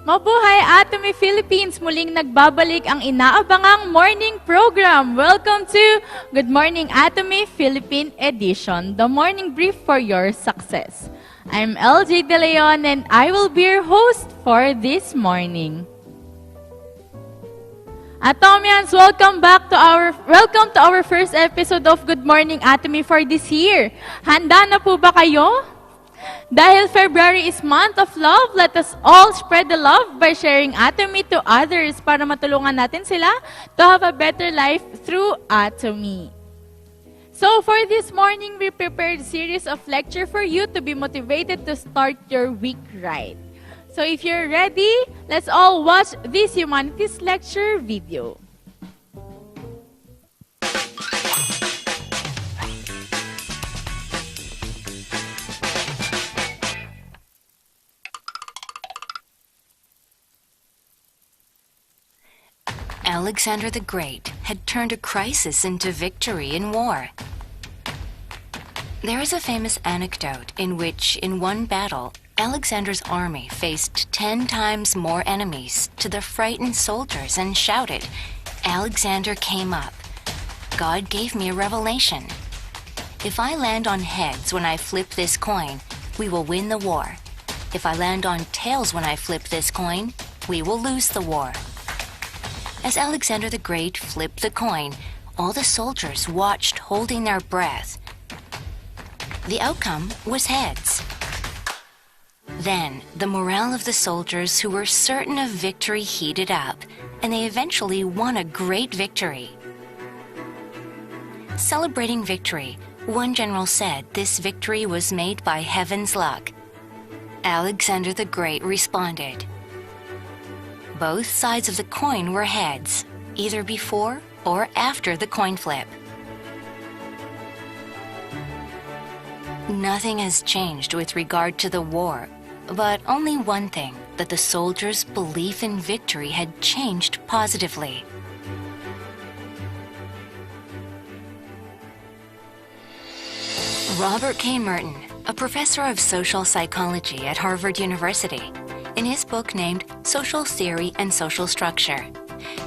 Mabuhay Atomy Philippines! Muling nagbabalik ang inaabangang morning program. Welcome to Good Morning Atomy Philippine Edition, the morning brief for your success. I'm LJ De Leon and I will be your host for this morning. Atomians, welcome to our first episode of Good Morning Atomy for this year. Handa na po ba kayo? Dahil February is month of love, let us all spread the love by sharing Atomy to others para matulungan natin sila to have a better life through Atomy. So for this morning, we prepared a series of lecture for you to be motivated to start your week right. So if you're ready, let's all watch this humanities lecture video. Alexander the Great had turned a crisis into victory in war. There is a famous anecdote in which, in one battle, Alexander's army faced 10 times more enemies to the frightened soldiers and shouted, "Alexander came up. God gave me a revelation. If I land on heads when I flip this coin, we will win the war. If I land on tails when I flip this coin, we will lose the war." As Alexander the Great flipped the coin, all the soldiers watched holding their breath. The outcome was heads. Then, the morale of the soldiers who were certain of victory heated up, and they eventually won a great victory. Celebrating victory, one general said this victory was made by heaven's luck. Alexander the Great responded, "Both sides of the coin were heads, either before or after the coin flip." Nothing has changed with regard to the war, but only one thing, that the soldiers' belief in victory had changed positively. Robert K. Merton, a professor of social psychology at Harvard University, in his book named Social Theory and Social Structure,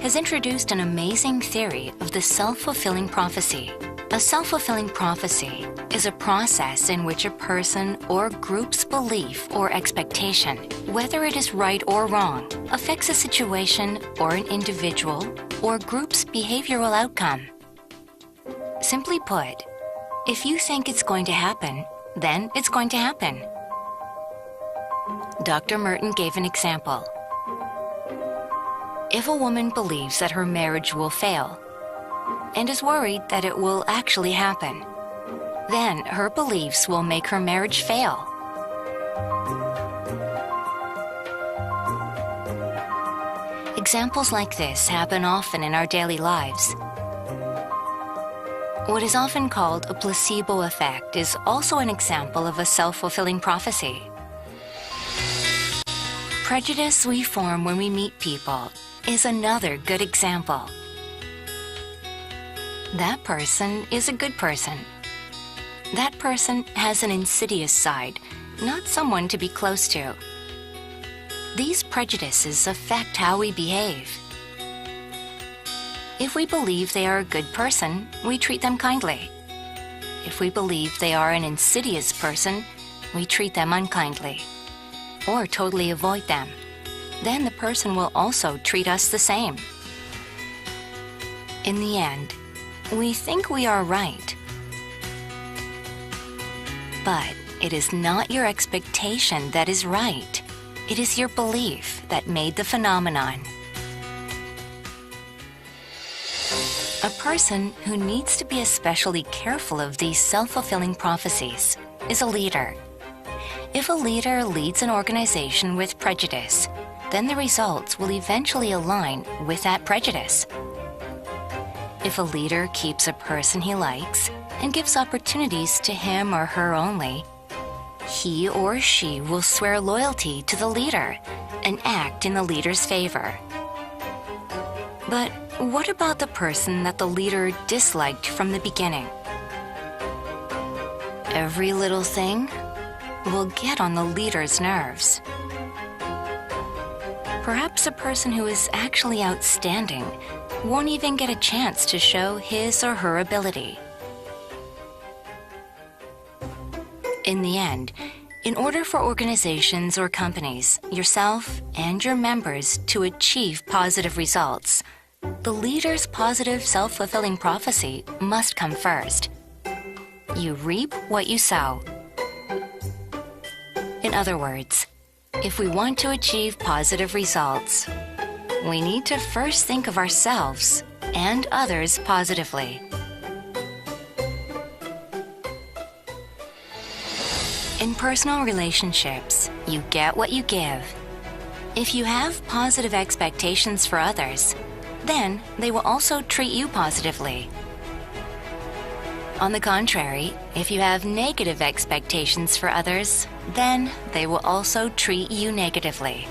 has introduced an amazing theory of the self-fulfilling prophecy. A self-fulfilling prophecy is a process in which a person or group's belief or expectation, whether it is right or wrong, affects a situation or an individual or group's behavioral outcome. Simply put, if you think it's going to happen, then it's going to happen. Dr. Merton gave an example. If a woman believes that her marriage will fail and is worried that it will actually happen, then her beliefs will make her marriage fail. Examples like this happen often in our daily lives. What is often called a placebo effect is also an example of a self-fulfilling prophecy. Prejudice we form when we meet people is another good example. That person is a good person. That person has an insidious side, not someone to be close to. These prejudices affect how we behave. If we believe they are a good person, we treat them kindly. If we believe they are an insidious person, we treat them unkindly, or totally avoid them. Then the person will also treat us the same. In the end, we think we are right. But it is not your expectation that is right. It is your belief that made the phenomenon. A person who needs to be especially careful of these self-fulfilling prophecies is a leader. If a leader leads an organization with prejudice, then the results will eventually align with that prejudice. If a leader keeps a person he likes and gives opportunities to him or her only, he or she will swear loyalty to the leader and act in the leader's favor. But what about the person that the leader disliked from the beginning? Every little thing will get on the leader's nerves. perhaps a person who is actually outstanding won't even get a chance to show his or her ability. In the end, in order for organizations or companies, yourself and your members to achieve positive results, the leader's positive self-fulfilling prophecy must come first. You reap what you sow. In other words, if we want to achieve positive results, we need to first think of ourselves and others positively. In personal relationships, you get what you give. If you have positive expectations for others, then they will also treat you positively. On the contrary, if you have negative expectations for others, then they will also treat you negatively.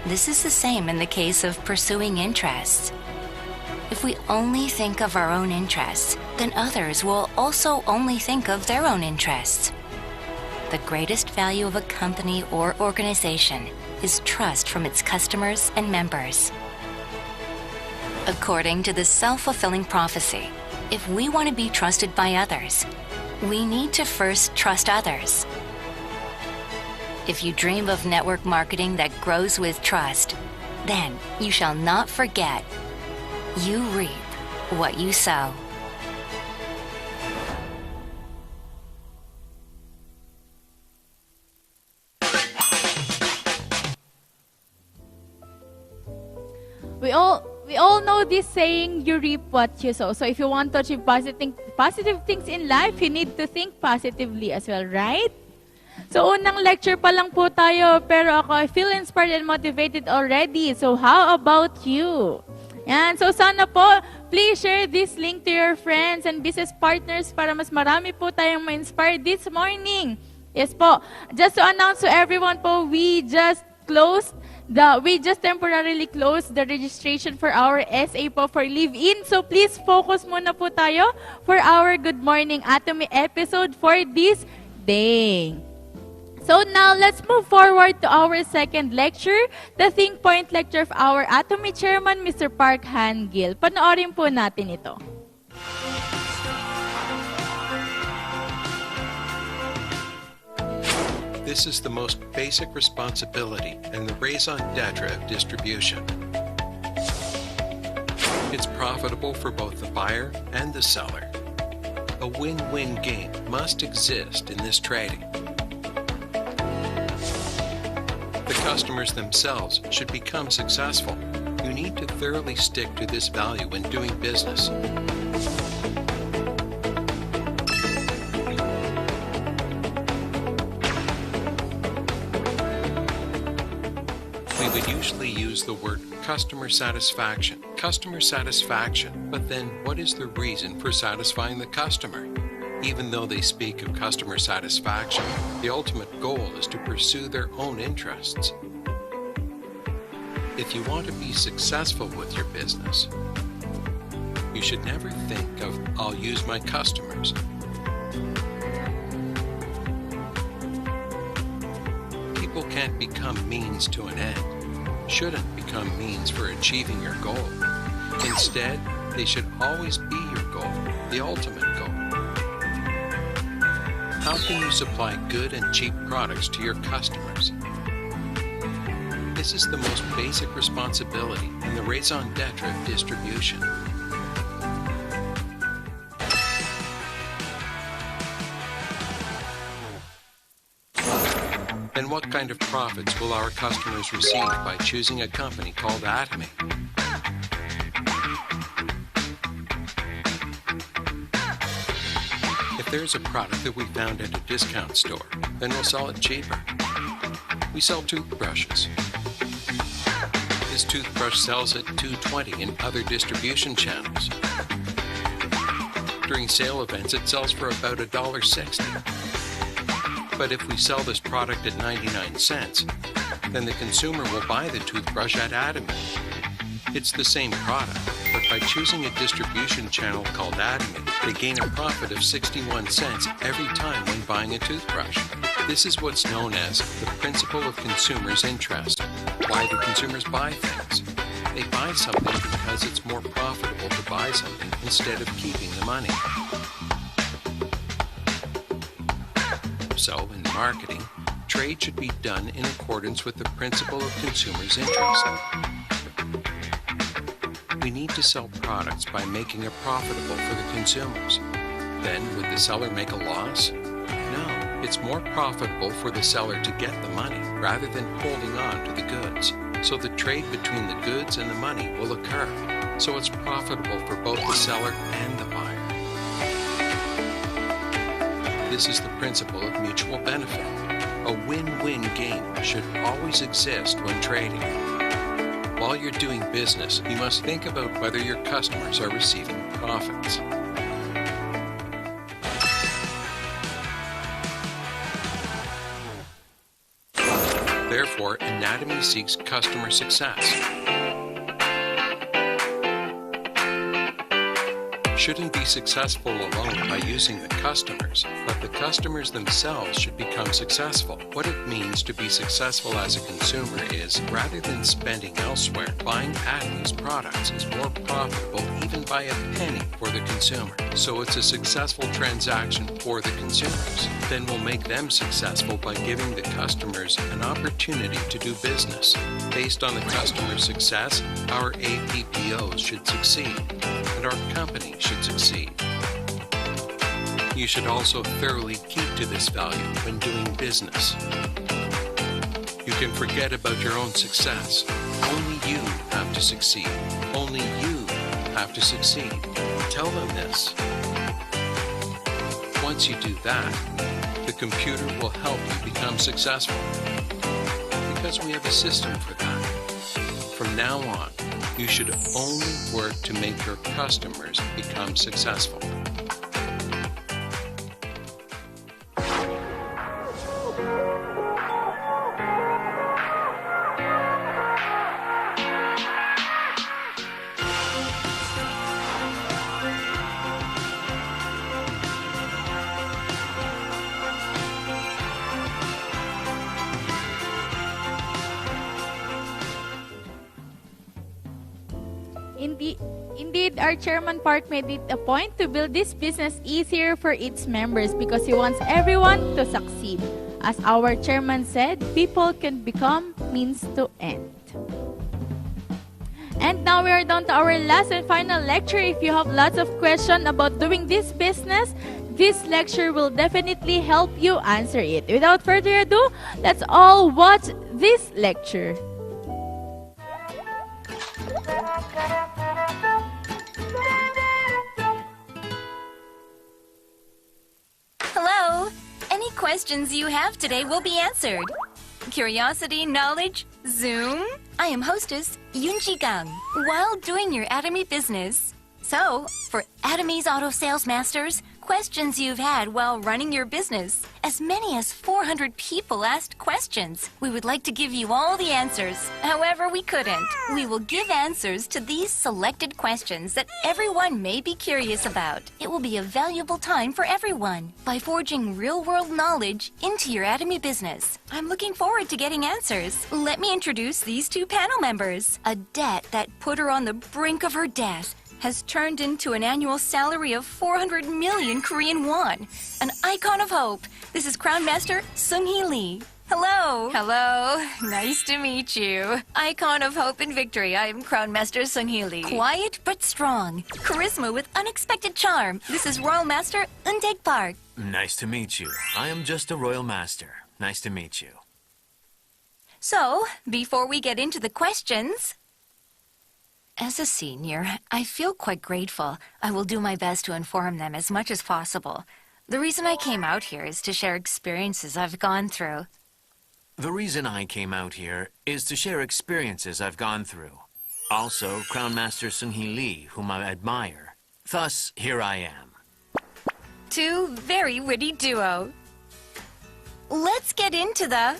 This is the same in the case of pursuing interests. If we only think of our own interests, then others will also only think of their own interests. The greatest value of a company or organization is trust from its customers and members. According to the self-fulfilling prophecy, if we want to be trusted by others, we need to first trust others. If you dream of network marketing that grows with trust, then you shall not forget, you reap what you sow. We all know this saying, you reap what you sow. So if you want to achieve positive things in life, you need to think positively as well, right? So unang lecture pa lang po tayo, pero ako I feel inspired and motivated already. So how about you? Yan. So sana po, please share this link to your friends and business partners para mas marami po tayong ma-inspire this morning. Yes po. Just to announce to everyone po, we just temporarily closed the registration for our SA po for live-in. So please focus muna po tayo for our Good Morning Atomy episode for this day. So now, let's move forward to our second lecture, the Think Point lecture of our Atomy Chairman, Mr. Park Han Gil. Panoorin po natin ito. This is the most basic responsibility and the raison d'etre of distribution. It's profitable for both the buyer and the seller. A win-win game must exist in this trading. The customers themselves should become successful. You need to thoroughly stick to this value when doing business. We would usually use the word customer satisfaction. Customer satisfaction, but then what is the reason for satisfying the customer? Even though they speak of customer satisfaction, the ultimate goal is to pursue their own interests. If you want to be successful with your business, you should never think of, I'll use my customers. People can't become means to an end, shouldn't become means for achieving your goal. Instead, they should always be your goal, the ultimate goal. How can you supply good and cheap products to your customers? This is the most basic responsibility and the raison d'etre of distribution. Then what kind of profits will our customers receive by choosing a company called Atomy? If there's a product that we found at a discount store, then we'll sell it cheaper. We sell toothbrushes. This toothbrush sells at $2.20 in other distribution channels. During sale events, it sells for about $1.60. But if we sell this product at 99 cents, then the consumer will buy the toothbrush at Atomy. It's the same product, but by choosing a distribution channel called Atomy, they gain a profit of 61 cents every time when buying a toothbrush. This is what's known as the principle of consumers' interest. Why do consumers buy things? They buy something because it's more profitable to buy something instead of keeping the money. So, in marketing, trade should be done in accordance with the principle of consumers' interest. We need to sell products by making it profitable for the consumers. Then, would the seller make a loss? No, it's more profitable for the seller to get the money rather than holding on to the goods. So the trade between the goods and the money will occur. So it's profitable for both the seller and the buyer. This is the principle of mutual benefit. A win-win game should always exist when trading. While you're doing business, you must think about whether your customers are receiving profits. Therefore, Atomy seeks customer success. Shouldn't be successful alone by using the customers, but the customers themselves should become successful. What it means to be successful as a consumer is, rather than spending elsewhere, buying Atomy's products is more profitable even by a penny for the consumer. So it's a successful transaction for the consumers. Then we'll make them successful by giving the customers an opportunity to do business. Based on the customer's success, our APPOs should succeed, and our company should succeed. You should also thoroughly keep to this value when doing business. You can forget about your own success. Only you have to succeed. Only you have to succeed. Tell them this. Once you do that, the computer will help you become successful. Because we have a system for that. From now on, you should only work to make your customers become successful. Indeed, our Chairman Park made it a point to build this business easier for its members because he wants everyone to succeed. As our Chairman said, people can become means to end. And now we are down to our last and final lecture. If you have lots of questions about doing this business, this lecture will definitely help you answer it. Without further ado, let's all watch this lecture. Hello! Any questions you have today will be answered. Curiosity, knowledge, Zoom? I am hostess Yunji Gang while doing your Atomy business. So, for Atomy's Auto Sales Masters, questions you've had while running your business. As many as 400 people asked questions. We would like to give you all the answers. However, we couldn't. We will give answers to these selected questions that everyone may be curious about. It will be a valuable time for everyone by forging real-world knowledge into your Atomy business. I'm looking forward to getting answers. Let me introduce these two panel members. A debt that put her on the brink of her death has turned into an annual salary of 400 million Korean won. An icon of hope. This is Crown Master Sung-hee Lee. Hello. Hello. Nice to meet you. Icon of hope and victory. I am Crown Master Sung-hee Lee. Quiet but strong. Charisma with unexpected charm. This is Royal Master Eun-taek Park. Nice to meet you. I am just a Royal Master. Nice to meet you. So, before we get into the questions, as a senior, I feel quite grateful. I will do my best to inform them as much as possible. The reason I came out here is to share experiences I've gone through. The reason I came out here is to share experiences I've gone through. Also, Crown Master Sung-hee Lee, whom I admire. Thus, here I am. Two very witty duo. Let's get into the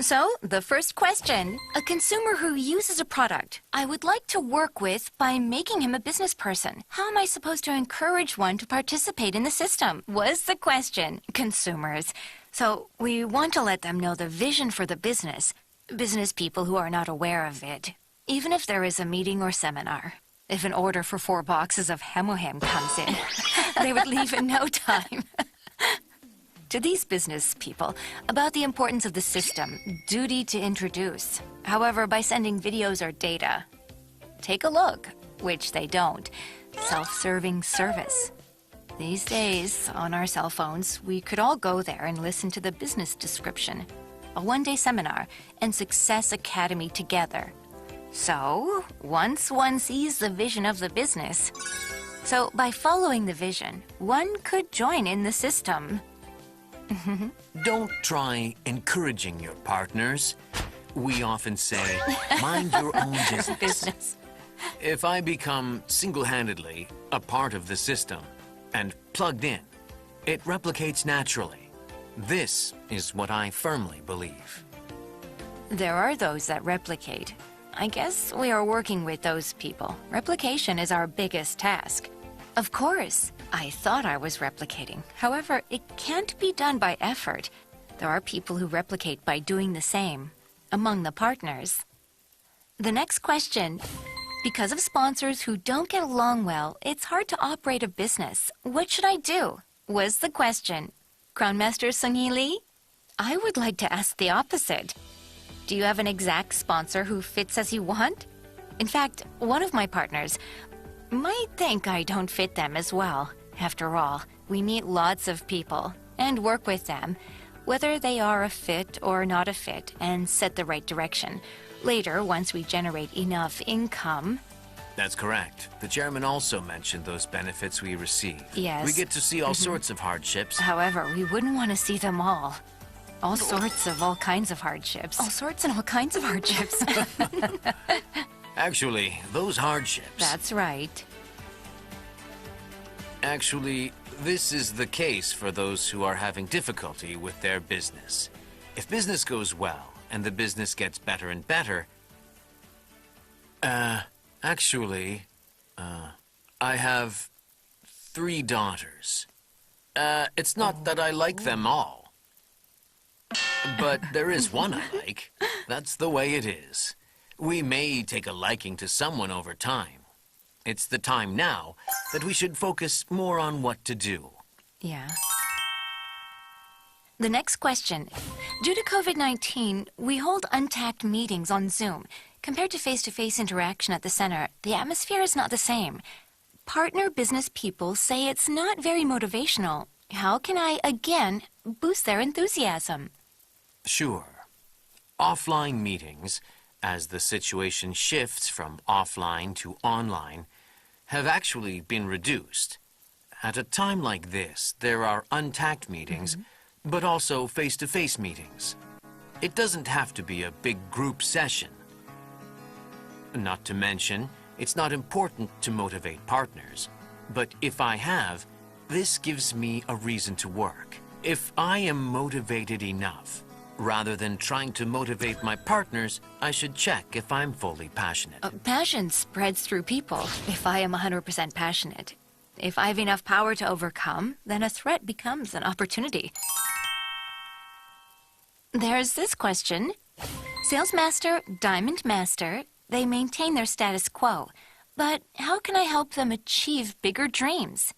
So, the first question. A consumer who uses a product I would like to work with by making him a business person. How am I supposed to encourage one to participate in the system? Was the question. Consumers. So, we want to let them know the vision for the business. Business people who are not aware of it. Even if there is a meeting or seminar. If an order for 4 boxes of Hemohem comes in, they would leave in no time. To these business people, about the importance of the system, duty to introduce. However, by sending videos or data. Take a look, which they don't. Self-serving service. These days, on our cell phones, we could all go there and listen to the business description. A one-day seminar and Success Academy together. So, once one sees the vision of the business, so by following the vision, one could join in the system. Don't try encouraging your partners. We often say, mind your own business. If I become single-handedly a part of the system and plugged in, it replicates naturally. This is what I firmly believe. There are those that replicate. I guess we are working with those people. Replication is our biggest task. Of course, I thought I was replicating. However, it can't be done by effort. There are people who replicate by doing the same. Among the partners. The next question. Because of sponsors who don't get along well, it's hard to operate a business. What should I do? Was the question. Crown Master Sung-hee Lee? I would like to ask the opposite. Do you have an exact sponsor who fits as you want? In fact, one of my partners might think I don't fit them as well. After all, we meet lots of people and work with them, whether they are a fit or not a fit, and set the right direction. Later, once we generate enough income... That's correct. The chairman also mentioned those benefits we receive. Yes. We get to see all sorts of hardships. However, we wouldn't want to see them all. All sorts of all kinds of hardships. All sorts and all kinds of hardships. Actually, those hardships... That's right. Actually, this is the case for those who are having difficulty with their business. If business goes well, and the business gets better and better... Actually, I have 3 daughters. It's not that I like them all. But there is one I like. That's the way it is. We may take a liking to someone over time. It's the time now that we should focus more on what to do. Yeah. The next question. Due to COVID-19, we hold untacked meetings on Zoom. Compared to face-to-face interaction at the center, the atmosphere is not the same. Partner business people say it's not very motivational. How can I, again, boost their enthusiasm? Sure. Offline meetings, as the situation shifts from offline to online, have actually been reduced. At a time like this, there are untacked meetings, but also face-to-face meetings. It doesn't have to be a big group session. Not to mention, it's not important to motivate partners. But if I have, this gives me a reason to work. If I am motivated enough, rather than trying to motivate my partners, I should check if I'm fully passionate. Passion spreads through people. If I am 100% passionate, if I have enough power to overcome, then a threat becomes an opportunity. There's this question. Sales Master, Diamond Master, they maintain their status quo. But how can I help them achieve bigger dreams?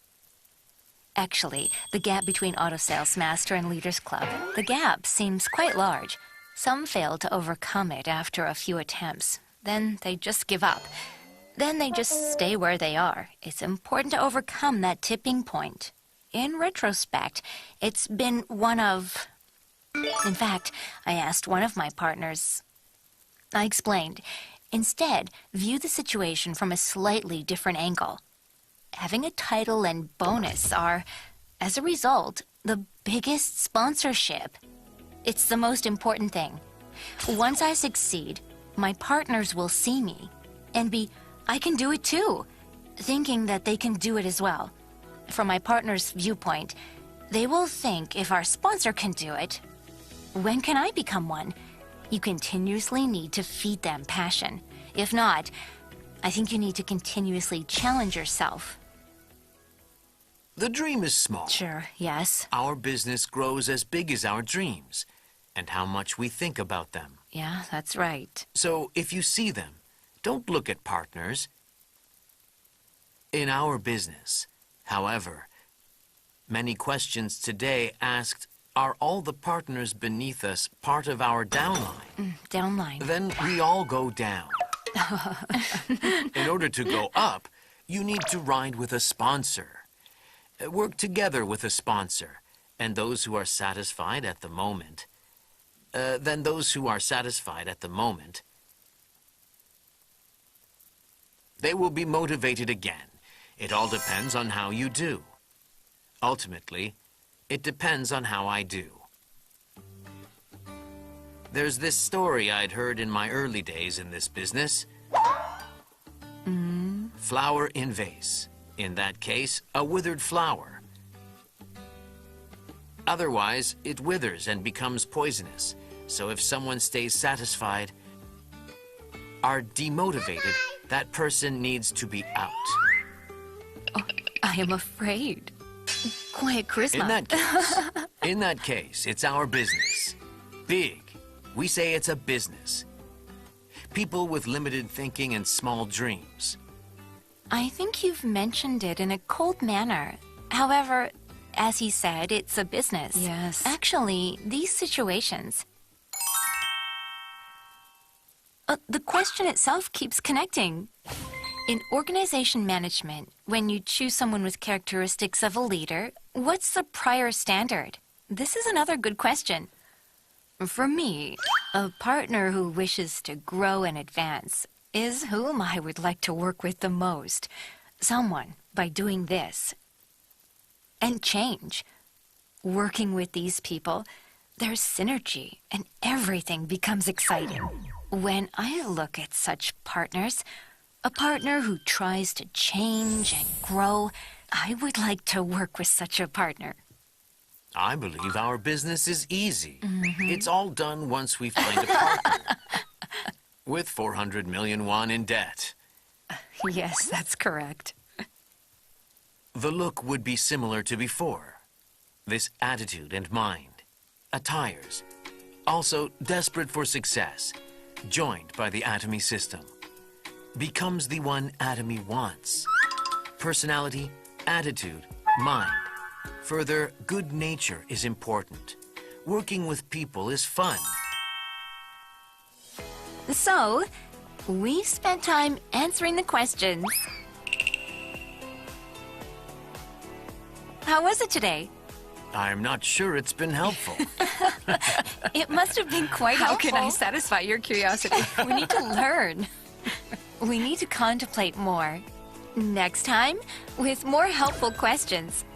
Actually, the gap between Auto Sales Master and Leaders Club, the gap seems quite large. Some fail to overcome it after a few attempts. Then they just give up. Then they just stay where they are. It's important to overcome that tipping point. In retrospect, it's been one of... In fact, I asked one of my partners... I explained. Instead, view the situation from a slightly different angle. Having a title and bonus are, as a result, the biggest sponsorship. It's the most important thing. Once I succeed, my partners will see me and be, I can do it too, thinking that they can do it as well. From my partner's viewpoint, they will think if our sponsor can do it, when can I become one? You continuously need to feed them passion. If not, I think you need to continuously challenge yourself. The dream is small. Sure, yes. Our business grows as big as our dreams and how much we think about them. Yeah, that's right. So if you see them, don't look at partners. In our business, however, many questions today asked, are all the partners beneath us part of our downline? Downline. Then we all go down. In order to go up, you need to ride with a sponsor. Work together with a sponsor, and those who are satisfied at the moment, they will be motivated again. It all depends on how you do. Ultimately, it depends on how I do. There's this story I'd heard in my early days in this business. Flower in vase. In that case, a withered flower. Otherwise, it withers and becomes poisonous. So if someone stays satisfied, are demotivated, that person needs to be out. I am afraid. Quiet charisma. In that case, it's our business. Big. We say it's a business. People with limited thinking and small dreams. I think you've mentioned it in a cold manner. However, as he said, it's a business. Yes. Actually, these situations... the question itself keeps connecting. In organization management, when you choose someone with characteristics of a leader, what's the prior standard? This is another good question. For me, a partner who wishes to grow and advance is whom I would like to work with the most. Someone, by doing this, and change. Working with these people, there's synergy and everything becomes exciting. When I look at such partners, a partner who tries to change and grow, I would like to work with such a partner. I believe our business is easy. It's all done once we find a partner. With 400 million won in debt. Yes, that's correct. The look would be similar to before. This attitude and mind. Attires. Also desperate for success. Joined by the Atomy system. Becomes the one Atomy wants. Personality, attitude, mind. Further, good nature is important. Working with people is fun. So, we spent time answering the questions. How was it today? I'm not sure it's been helpful. It must have been quite How helpful. can I satisfy your curiosity? We need to learn. We need to contemplate more. Next time, with more helpful questions.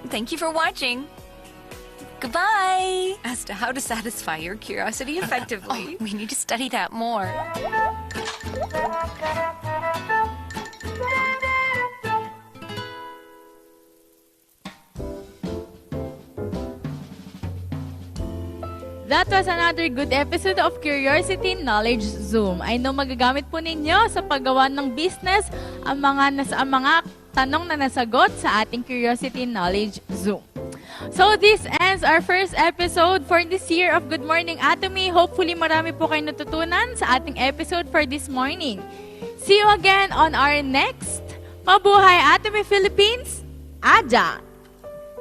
Thank you for watching. Goodbye. As to how to satisfy your curiosity effectively. We need to study that more. That was another good episode of Curiosity Knowledge Zoom. I know magagamit po ninyo sa paggawa ng business ang mga tanong na nasagot sa ating Curiosity Knowledge Zoom. So this ends our first episode for this year of Good Morning Atomy. Hopefully marami po kayo natutunan sa ating episode for this morning. See you again on our next Mabuhay Atomy Philippines! Aja!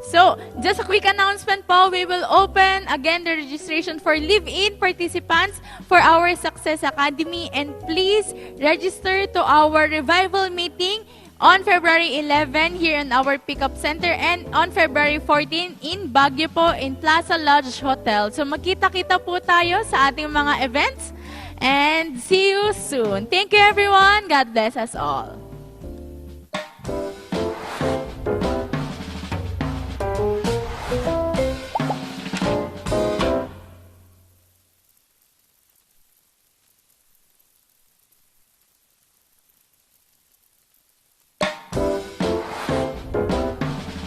So, just a quick announcement po, we will open again the registration for live-in participants for our Success Academy, and please register to our revival meeting on February 11 here in our pickup center and on February 14 in Baguio po in Plaza Lodge Hotel. So, magkita-kita po tayo sa ating mga events and see you soon. Thank you everyone. God bless us all.